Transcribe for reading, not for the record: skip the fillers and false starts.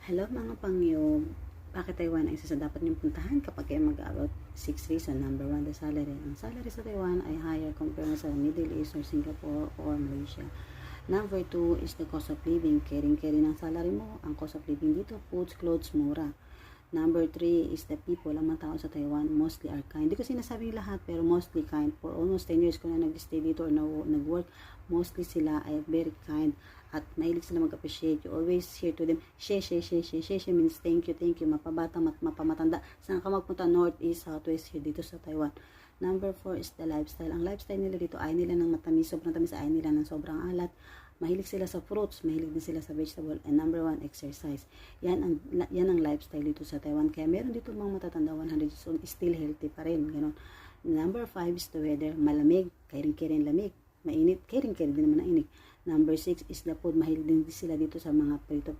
Hello mga pangyo, bakit Taiwan ay isa sa dapat niyong puntahan kapag kayo mag-about 6 reason. Number 1, the salary. Ang salary sa Taiwan ay higher compared sa Middle East or Singapore or Malaysia. Number 2 is the cost of living. Caring-caring ng salary mo. Ang cost of living dito, foods, clothes, mura. Number 3 is the people. Ang mga tao sa Taiwan mostly are kind. Hindi ko sinasabing lahat pero mostly kind. For almost 10 years ko na nag-stay dito or nag-work, mostly sila ay very kind at mahilig sila mag-appreciate. You always hear to them, she means thank you, mapabata, mapamatanda. Saan ka magpunta? North, East, South, West, here dito sa Taiwan. Number 4 is the lifestyle. Ang lifestyle nila dito, ay nila ng matamis, sobrang tamis, ay nila ng sobrang alat. Mahilig sila sa fruits, mahilig din sila sa vegetable. And number 1, exercise. Yan ang lifestyle dito sa Taiwan. Kaya meron dito mga matatanda, 100 years old, still healthy pa rin. Ganon. Number 5 is the weather. Malamig, kairing-kairing lamig. Mainit, kairing-kairing din naman ang init. Number 6 is the food. Mahilig din sila dito sa mga prito